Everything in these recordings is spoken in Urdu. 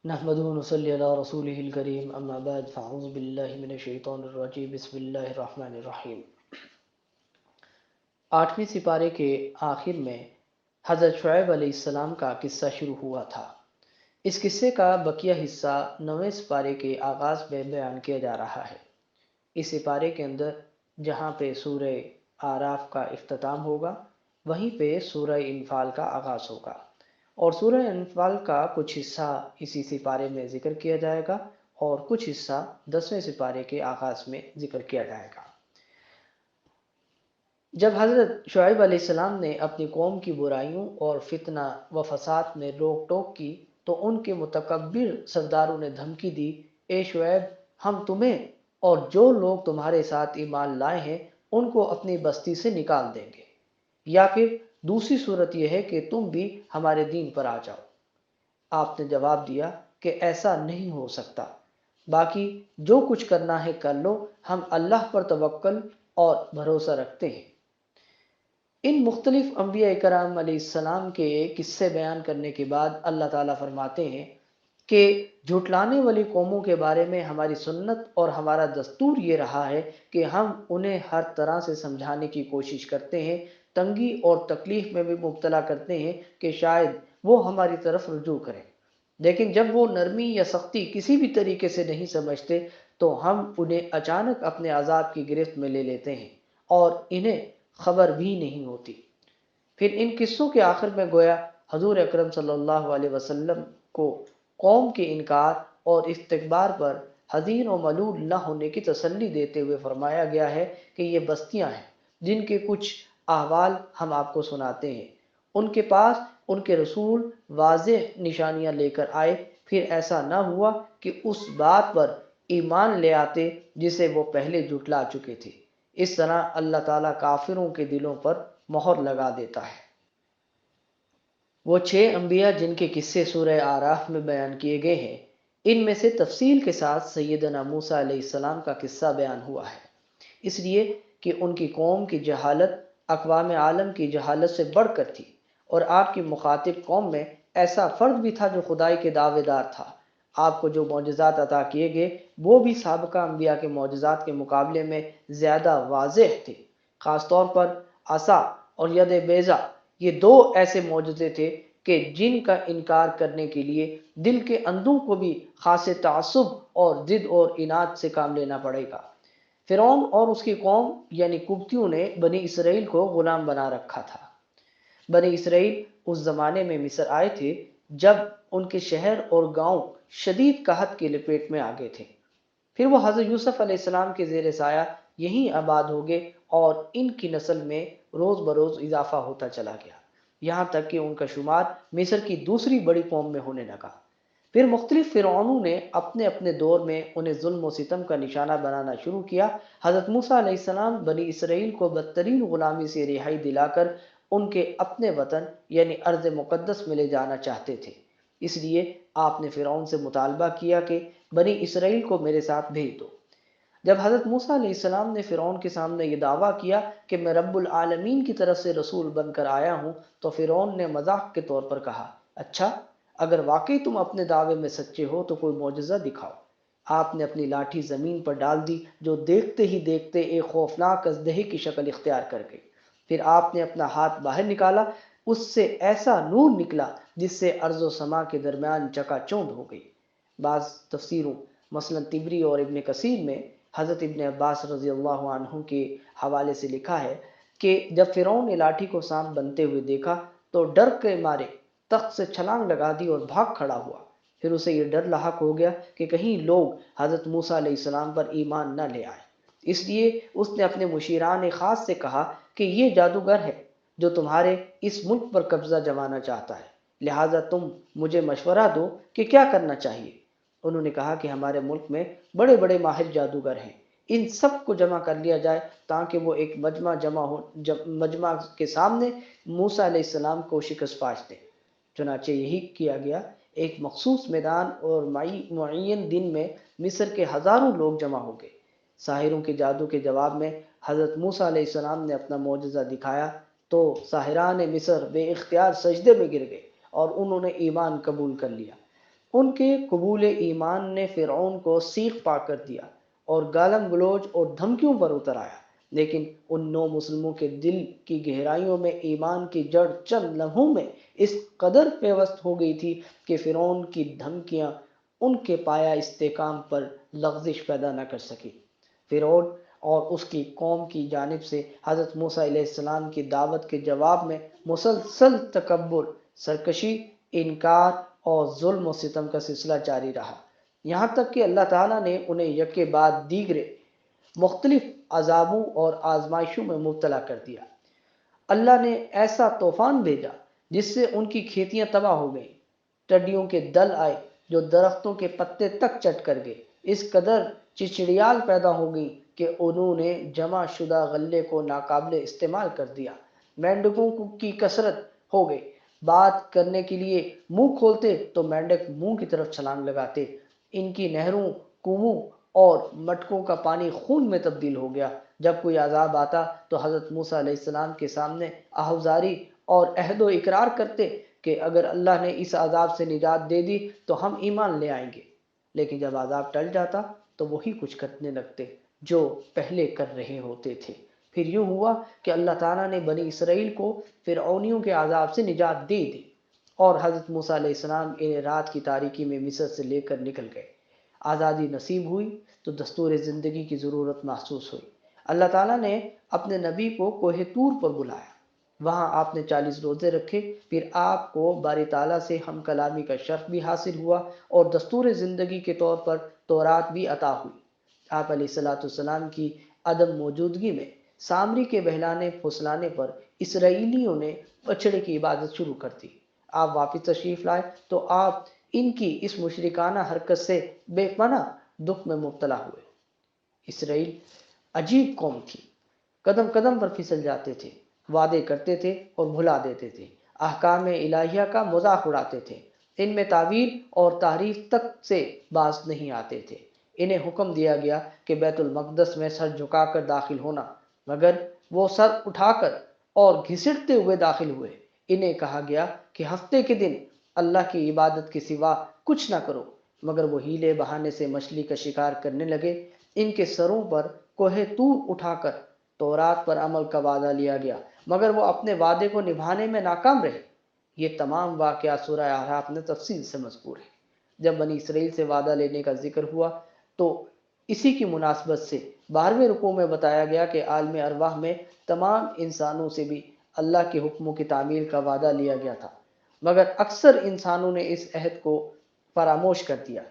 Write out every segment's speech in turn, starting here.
نحمدہ و نصلی علی رسولہ الکریم، اما بعد فاعوذ باللہ من الشیطان الرجیم، بسم اللہ الرحمن الرحیم۔ 8ویں سپارے کے آخر میں حضرت شعیب علیہ السلام کا قصہ شروع ہوا تھا۔ اس قصے کا بقیہ حصہ 9ویں سپارے کے آغاز میں بیان کیا جا رہا ہے۔ اس سپارے کے اندر جہاں پہ سورہ اعراف کا اختتام ہوگا، وہیں پہ سورہ انفال کا آغاز ہوگا، اور سورہ انفال کا کچھ حصہ اسی سپارے میں ذکر کیا جائے گا اور کچھ حصہ 10ویں سپارے کے آغاز میں ذکر کیا جائے گا۔ جب حضرت شعیب علیہ السلام نے اپنی قوم کی برائیوں اور فتنہ و فساد میں روک ٹوک کی تو ان کے متکبر سرداروں نے دھمکی دی، اے شعیب، ہم تمہیں اور جو لوگ تمہارے ساتھ ایمان لائے ہیں ان کو اپنی بستی سے نکال دیں گے، یا پھر دوسری صورت یہ ہے کہ تم بھی ہمارے دین پر آ جاؤ۔ آپ نے جواب دیا کہ ایسا نہیں ہو سکتا، باقی جو کچھ کرنا ہے کر لو، ہم اللہ پر توکل اور بھروسہ رکھتے ہیں۔ ان مختلف انبیاء کرام علیہ السلام کے قصے بیان کرنے کے بعد اللہ تعالیٰ فرماتے ہیں کہ جھٹلانے والی قوموں کے بارے میں ہماری سنت اور ہمارا دستور یہ رہا ہے کہ ہم انہیں ہر طرح سے سمجھانے کی کوشش کرتے ہیں، تنگی اور تکلیف میں بھی مبتلا کرتے ہیں کہ شاید وہ ہماری طرف رجوع کریں، لیکن جب وہ نرمی یا سختی کسی بھی طریقے سے نہیں سمجھتے تو ہم انہیں اچانک اپنے عذاب کی گرفت میں لے لیتے ہیں اور انہیں خبر بھی نہیں ہوتی۔ پھر ان قصوں کے آخر میں گویا حضور اکرم صلی اللہ علیہ وسلم کو قوم کے انکار اور استکبار پر حزین و ملول نہ ہونے کی تسلی دیتے ہوئے فرمایا گیا ہے کہ یہ بستیاں ہیں جن کے کچھ احوال ہم آپ کو سناتے ہیں۔ ان کے پاس ان کے رسول واضح نشانیاں لے کر آئے، پھر ایسا نہ ہوا کہ اس بات پر ایمان لے آتے جسے وہ پہلے جھٹلا چکے تھے۔ اس طرح اللہ تعالیٰ کافروں کے دلوں پر مہر لگا دیتا ہے۔ وہ 6 انبیاء جن کے قصے سورہ اعراف میں بیان کیے گئے ہیں، ان میں سے تفصیل کے ساتھ سیدنا موسیٰ علیہ السلام کا قصہ بیان ہوا ہے، اس لیے کہ ان کی قوم کی جہالت اقوام عالم کی جہالت سے بڑھ کر تھی، اور آپ کی مخاطب قوم میں ایسا فرد بھی تھا جو خدائی کے دعوے دار تھا۔ آپ کو جو معجزات عطا کیے گئے وہ بھی سابقہ انبیاء کے معجزات کے مقابلے میں زیادہ واضح تھے، خاص طور پر عصا اور ید بیضا، یہ 2 ایسے معجزے تھے کہ جن کا انکار کرنے کے لیے دل کے اندوں کو بھی خاص تعصب اور ضد اور اناد سے کام لینا پڑے گا۔ فرعون اور اس کی قوم یعنی قبطیوں نے بنی اسرائیل کو غلام بنا رکھا تھا۔ بنی اسرائیل اس زمانے میں مصر آئے تھے جب ان کے شہر اور گاؤں شدید قحط کی لپیٹ میں آ گئے تھے۔ پھر وہ حضرت یوسف علیہ السلام کے زیر سایہ یہیں آباد ہو گئے اور ان کی نسل میں روز بروز اضافہ ہوتا چلا گیا، یہاں تک کہ ان کا شمار مصر کی دوسری بڑی قوم میں ہونے لگا۔ پھر مختلف فرعونوں نے اپنے اپنے دور میں انہیں ظلم و ستم کا نشانہ بنانا شروع کیا۔ حضرت موسیٰ علیہ السلام بنی اسرائیل کو بدترین غلامی سے رہائی دلا کر ان کے اپنے وطن یعنی ارض مقدس میں لے جانا چاہتے تھے، اس لیے آپ نے فرعون سے مطالبہ کیا کہ بنی اسرائیل کو میرے ساتھ بھیج دو۔ جب حضرت موسیٰ علیہ السلام نے فرعون کے سامنے یہ دعویٰ کیا کہ میں رب العالمین کی طرف سے رسول بن کر آیا ہوں، تو فرعون نے مذاق کے طور پر کہا، اچھا، اگر واقعی تم اپنے دعوے میں سچے ہو تو کوئی معجزہ دکھاؤ۔ آپ نے اپنی لاٹھی زمین پر ڈال دی جو دیکھتے ہی دیکھتے ایک خوفناک اژدہے کی شکل اختیار کر گئی۔ پھر آپ نے اپنا ہاتھ باہر نکالا، اس سے ایسا نور نکلا جس سے ارض و سما کے درمیان چکا چوندھ ہو گئی۔ بعض تفسیروں مثلا طبری اور ابن کثیر میں حضرت ابن عباس رضی اللہ عنہ کے حوالے سے لکھا ہے کہ جب فرعون نے لاٹھی کو سانپ بنتے ہوئے دیکھا تو ڈر کے مارے تخت سے چھلانگ لگا دی اور بھاگ کھڑا ہوا۔ پھر اسے یہ ڈر لاحق ہو گیا کہ کہیں لوگ حضرت موسیٰ علیہ السلام پر ایمان نہ لے آئے، اس لیے اس نے اپنے مشیران خاص سے کہا کہ یہ جادوگر ہے جو تمہارے اس ملک پر قبضہ جمانا چاہتا ہے، لہٰذا تم مجھے مشورہ دو کہ کیا کرنا چاہیے۔ انہوں نے کہا کہ ہمارے ملک میں بڑے بڑے ماہر جادوگر ہیں، ان سب کو جمع کر لیا جائے تاکہ وہ ایک مجمع کے سامنے موسیٰ علیہ السلام کو شکست پاش دیں۔ چنانچہ یہی کیا گیا۔ ایک مخصوص میدان اور معین دن میں مصر کے ہزاروں لوگ جمع ہو گئے۔ ساحروں کے جادو کے جواب میں حضرت موسیٰ علیہ السلام نے اپنا معجزہ دکھایا تو ساحران مصر بے اختیار سجدے میں گر گئے اور انہوں نے ایمان قبول کر لیا۔ ان کے قبول ایمان نے فرعون کو سیخ پا کر دیا اور گالم گلوچ اور دھمکیوں پر اتر آیا، لیکن ان 9 مسلموں کے دل کی گہرائیوں میں ایمان کی جڑ چند لمحوں میں اس قدر پیوست ہو گئی تھی کہ فرعون کی دھمکیاں ان کے پایا استحکام پر لغزش پیدا نہ کر سکی۔ فرعون اور اس کی قوم کی جانب سے حضرت موسیٰ علیہ السلام کی دعوت کے جواب میں مسلسل تکبر، سرکشی، انکار اور ظلم و ستم کا سلسلہ جاری رہا، یہاں تک کہ اللہ تعالیٰ نے انہیں یکے بعد دیگرے مختلف عذابوں اور آزمائشوں میں مبتلا کر دیا۔ اللہ نے ایسا طوفان بھیجا جس سے ان کی کھیتیاں تباہ ہو گئیں، ٹڈیوں کے دل آئے جو درختوں کے پتے تک چٹ کر گئے، اس قدر چچڑیال پیدا ہو گئی کہ انہوں نے جمع شدہ غلے کو ناقابل استعمال کر دیا۔ مینڈکوں کی کثرت ہو گئی، بات کرنے کے لیے منہ کھولتے تو مینڈک منہ کی طرف چھلانگ لگاتے، ان کی نہروں، کنووں اور مٹکوں کا پانی خون میں تبدیل ہو گیا۔ جب کوئی عذاب آتا تو حضرت موسیٰ علیہ السلام کے سامنے آہوزاری اور عہد و اقرار کرتے کہ اگر اللہ نے اس عذاب سے نجات دے دی تو ہم ایمان لے آئیں گے، لیکن جب عذاب ٹل جاتا تو وہی کچھ کرنے لگتے جو پہلے کر رہے ہوتے تھے۔ پھر یوں ہوا کہ اللہ تعالیٰ نے بنی اسرائیل کو فرعونیوں کے عذاب سے نجات دے دی اور حضرت موسیٰ علیہ السلام انہیں رات کی تاریکی میں مصر سے لے کر نکل گئے۔ آزادی نصیب ہوئی تو دستور زندگی کی ضرورت محسوس ہوئی۔ اللہ تعالیٰ نے اپنے نبی کو کوہ طور پر بلایا، وہاں آپ نے 40 روزے رکھے، پھر آپ کو باری تعالیٰ سے ہم کلامی کا شرف بھی حاصل ہوا اور دستور زندگی کے طور پر تورات بھی عطا ہوئی۔ آپ علیہ السلام کی عدم موجودگی میں سامری کے بہلانے پھسلانے پر اسرائیلیوں نے بچڑے کی عبادت شروع کر دی۔ آپ واپس تشریف لائے تو آپ ان کی اس مشرکانہ حرکت سے بے پناہ دکھ میں مبتلا ہوئے۔ اسرائیل عجیب قوم تھی، قدم قدم پر پھسل جاتے تھے، وعدے کرتے تھے اور بھلا دیتے تھے، احکام الہیہ کا مذاق اڑاتے تھے، ان میں تعویل اور تحریف تک سے باز نہیں آتے تھے۔ انہیں حکم دیا گیا کہ بیت المقدس میں سر جھکا کر داخل ہونا، مگر وہ سر اٹھا کر اور گھسٹتے ہوئے داخل ہوئے۔ انہیں کہا گیا کہ ہفتے کے دن اللہ کی عبادت کے سوا کچھ نہ کرو، مگر وہ ہیلے بہانے سے مچھلی کا شکار کرنے لگے۔ ان کے سروں پر کوہ طور اٹھا کر تورات پر عمل کا وعدہ لیا گیا، مگر وہ اپنے وعدے کو نبھانے میں ناکام رہے۔ یہ تمام واقعات سورہ اعراف میں تفصیل سے مذکور ہیں۔ جب بنی اسرائیل سے وعدہ لینے کا ذکر ہوا تو اسی کی مناسبت سے 12ویں رکوع میں بتایا گیا کہ عالم ارواح میں تمام انسانوں سے بھی اللہ کے حکموں کی تعمیل کا وعدہ لیا گیا تھا، مگر اکثر انسانوں نے اس عہد کو فراموش کر دیا۔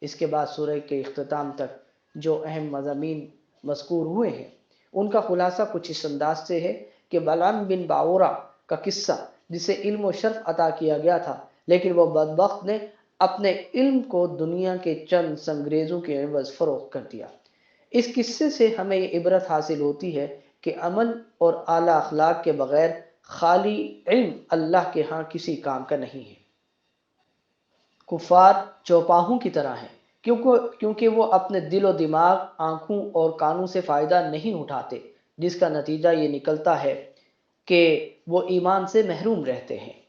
اس کے بعد سورہ کے اختتام تک جو اہم مضامین مذکور ہوئے ہیں ان کا خلاصہ کچھ اس انداز سے ہے کہ بلعام بن باورا کا قصہ، جسے علم و شرف عطا کیا گیا تھا لیکن وہ بدبخت نے اپنے علم کو دنیا کے چند سنگریزوں کے عوض فروخت کر دیا۔ اس قصے سے ہمیں یہ عبرت حاصل ہوتی ہے کہ عمل اور اعلیٰ اخلاق کے بغیر خالی علم اللہ کے ہاں کسی کام کا نہیں ہے۔ کفار چوپاہوں کی طرح ہیں، کیونکہ وہ اپنے دل و دماغ، آنکھوں اور کانوں سے فائدہ نہیں اٹھاتے، جس کا نتیجہ یہ نکلتا ہے کہ وہ ایمان سے محروم رہتے ہیں۔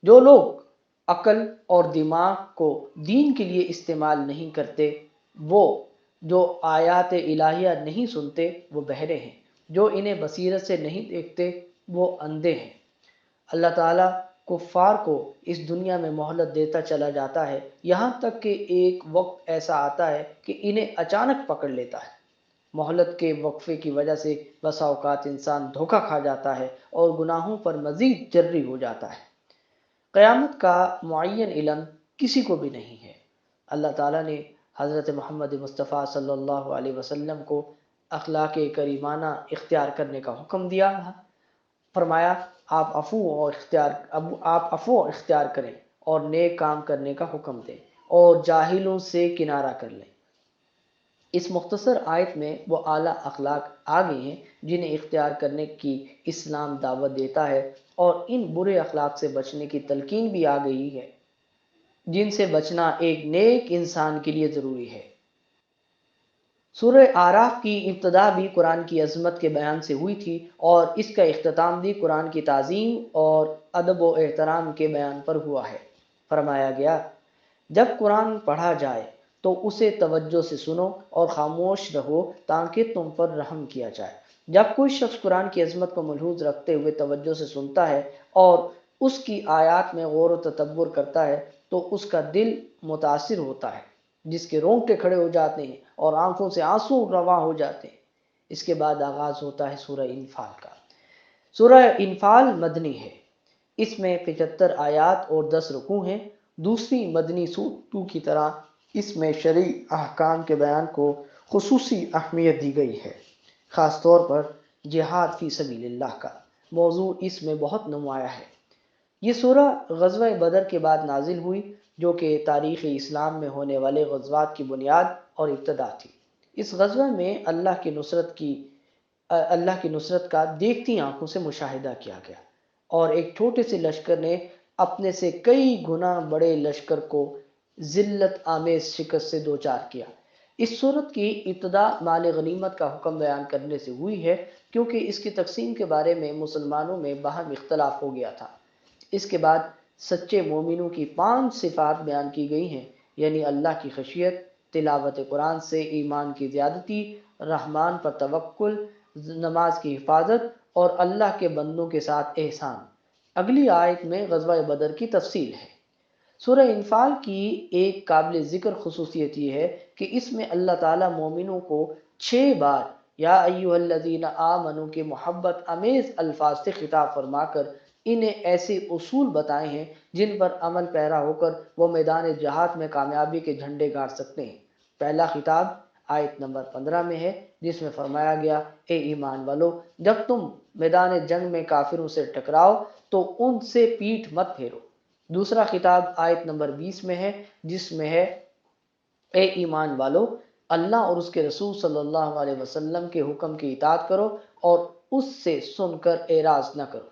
جو لوگ عقل اور دماغ کو دین کے لیے استعمال نہیں کرتے، وہ جو آیات الہیہ نہیں سنتے، وہ بہرے ہیں، جو انہیں بصیرت سے نہیں دیکھتے، وہ اندھے ہیں۔ اللہ تعالیٰ کفار کو اس دنیا میں مہلت دیتا چلا جاتا ہے، یہاں تک کہ ایک وقت ایسا آتا ہے کہ انہیں اچانک پکڑ لیتا ہے۔ مہلت کے وقفے کی وجہ سے بسا اوقات انسان دھوکہ کھا جاتا ہے اور گناہوں پر مزید جری ہو جاتا ہے۔ قیامت کا معین علم کسی کو بھی نہیں ہے۔ اللہ تعالیٰ نے حضرت محمد مصطفیٰ صلی اللہ علیہ وسلم کو اخلاق کریمانہ اختیار کرنے کا حکم دیا، فرمایا آپ عفو اختیار کریں اور نیک کام کرنے کا حکم دیں اور جاہلوں سے کنارہ کر لیں۔ اس مختصر آیت میں وہ اعلیٰ اخلاق آ گئے ہیں جنہیں اختیار کرنے کی اسلام دعوت دیتا ہے، اور ان برے اخلاق سے بچنے کی تلقین بھی آ گئی ہے جن سے بچنا ایک نیک انسان کے لیے ضروری ہے۔ سورہ آراف کی ابتدا بھی قرآن کی عظمت کے بیان سے ہوئی تھی، اور اس کا اختتام بھی قرآن کی تعظیم اور ادب و احترام کے بیان پر ہوا ہے۔ فرمایا گیا، جب قرآن پڑھا جائے تو اسے توجہ سے سنو اور خاموش رہو تاکہ تم پر رحم کیا جائے۔ جب کوئی شخص قرآن کی عظمت کو ملحوظ رکھتے ہوئے توجہ سے سنتا ہے اور اس کی آیات میں غور و تدبر کرتا ہے تو اس کا دل متاثر ہوتا ہے، جس کے رونگٹے کھڑے ہو جاتے ہیں اور آنکھوں سے آنسو رواں ہو جاتے ہیں۔ اس کے بعد آغاز ہوتا ہے سورہ انفال کا۔ سورہ انفال مدنی ہے، اس میں 75 آیات اور 10 رکوع ہیں۔ دوسری مدنی سورتوں کی طرح اس میں شرعی احکام کے بیان کو خصوصی اہمیت دی گئی ہے، خاص طور پر جہاد فی سبیل اللہ کا موضوع اس میں بہت نمایاں ہے۔ یہ سورہ غزوہ بدر کے بعد نازل ہوئی، جو کہ تاریخ اسلام میں ہونے والے غزوات کی بنیاد اور ابتدا تھی۔ اس غزوہ میں اللہ کی نصرت کا دیکھتی آنکھوں سے مشاہدہ کیا گیا، اور ایک چھوٹے سے لشکر نے اپنے سے کئی گنا بڑے لشکر کو ذلت آمیز شکست سے دوچار کیا۔ اس صورت کی ابتدا مال غنیمت کا حکم بیان کرنے سے ہوئی ہے، کیونکہ اس کی تقسیم کے بارے میں مسلمانوں میں باہم اختلاف ہو گیا تھا۔ اس کے بعد سچے مومنوں کی 5 صفات بیان کی گئی ہیں، یعنی اللہ کی خشیت، تلاوت قرآن سے ایمان کی زیادتی، رحمان پر توکل، نماز کی حفاظت اور اللہ کے بندوں کے ساتھ احسان۔ اگلی آیت میں غزوہ بدر کی تفصیل ہے۔ سورہ انفال کی ایک قابل ذکر خصوصیت یہ ہے کہ اس میں اللہ تعالیٰ مومنوں کو 6 بار یا ایھا الذین آمنوا کے محبت امیز الفاظ سے خطاب فرما کر انہیں ایسے اصول بتائے ہیں جن پر عمل پیرا ہو کر وہ میدان جہاد میں کامیابی کے جھنڈے گاڑ سکتے ہیں۔ پہلا خطاب آیت نمبر 15 میں ہے، جس میں فرمایا گیا، اے ایمان والو، جب تم میدان جنگ میں کافروں سے ٹکراؤ تو ان سے پیٹھ مت پھیرو۔ دوسرا خطاب آیت نمبر 20 میں ہے، جس میں ہے، اے ایمان والو، اللہ اور اس کے رسول صلی اللہ علیہ وسلم کے حکم کی اطاعت کرو اور اس سے سن کر اعراض نہ کرو۔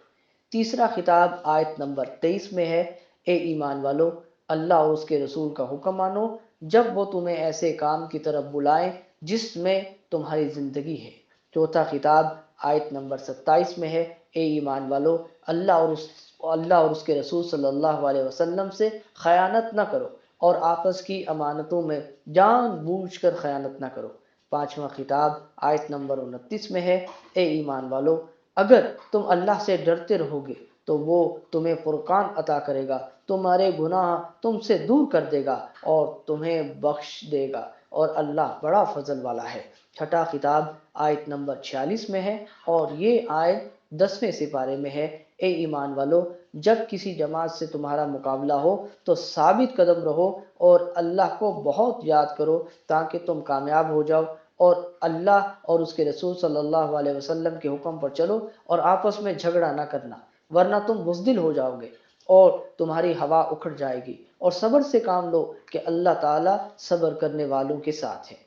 تیسرا خطاب آیت نمبر 23 میں ہے، اے ایمان والو، اللہ اور اس کے رسول کا حکم مانو جب وہ تمہیں ایسے کام کی طرف بلائیں جس میں تمہاری زندگی ہے۔ چوتھا خطاب آیت نمبر 27 میں ہے، اے ایمان والو، اللہ اور اس کے رسول صلی اللہ علیہ وسلم سے خیانت نہ کرو اور آپس کی امانتوں میں جان بوجھ کر خیانت نہ کرو۔ پانچواں خطاب آیت نمبر 29 میں ہے، اے ایمان والو، اگر تم اللہ سے ڈرتے رہو گے تو وہ تمہیں فرقان عطا کرے گا، تمہارے گناہ تم سے دور کر دے گا اور تمہیں بخش دے گا، اور اللہ بڑا فضل والا ہے۔ چھٹا خطاب آیت نمبر 46 میں ہے، اور یہ آیت 10ویں سپارے میں ہے، اے ایمان والو، جب کسی جماعت سے تمہارا مقابلہ ہو تو ثابت قدم رہو اور اللہ کو بہت یاد کرو تاکہ تم کامیاب ہو جاؤ، اور اللہ اور اس کے رسول صلی اللہ علیہ وسلم کے حکم پر چلو اور آپس میں جھگڑا نہ کرنا، ورنہ تم بزدل ہو جاؤ گے اور تمہاری ہوا اکھڑ جائے گی، اور صبر سے کام لو کہ اللہ تعالیٰ صبر کرنے والوں کے ساتھ ہے۔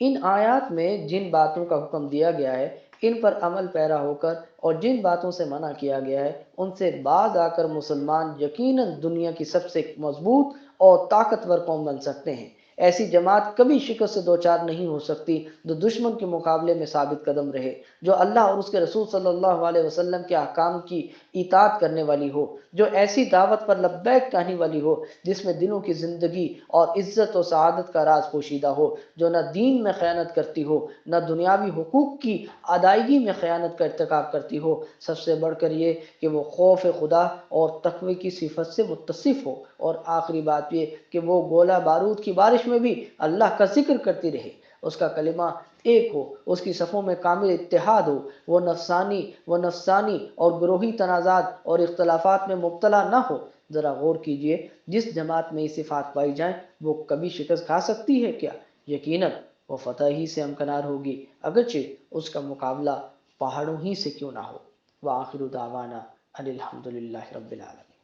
ان آیات میں جن باتوں کا حکم دیا گیا ہے ان پر عمل پیرا ہو کر، اور جن باتوں سے منع کیا گیا ہے ان سے باز آ کر مسلمان یقیناً دنیا کی سب سے مضبوط اور طاقتور قوم بن سکتے ہیں۔ ایسی جماعت کبھی شکست سے دوچار نہیں ہو سکتی جو دشمن کے مقابلے میں ثابت قدم رہے، جو اللہ اور اس کے رسول صلی اللہ علیہ وسلم کے احکام کی اطاعت کرنے والی ہو، جو ایسی دعوت پر لبیک کہنے والی ہو جس میں دلوں کی زندگی اور عزت و سعادت کا راز پوشیدہ ہو، جو نہ دین میں خیانت کرتی ہو نہ دنیاوی حقوق کی ادائیگی میں خیانت کا ارتکاب کرتی ہو، سب سے بڑھ کر یہ کہ وہ خوف خدا اور تقوی کی صفت سے متصف ہو، اور آخری بات یہ کہ وہ گولہ بارود کی بارش میں بھی اللہ کا ذکر کرتی رہے، اس کا کلمہ ایک ہو، اس کی صفوں میں کامل اتحاد ہو، وہ نفسانی اور گروہی تنازعات اور اختلافات میں مبتلا نہ ہو۔ ذرا غور کیجئے، جس جماعت میں یہ صفات پائی جائیں وہ کبھی شکست کھا سکتی ہے کیا؟ یقیناً وہ فتح ہی سے امکنار ہوگی، اگرچہ اس کا مقابلہ پہاڑوں ہی سے کیوں نہ ہو۔ وآخر دعوانا ان الحمد للہ رب العالمین۔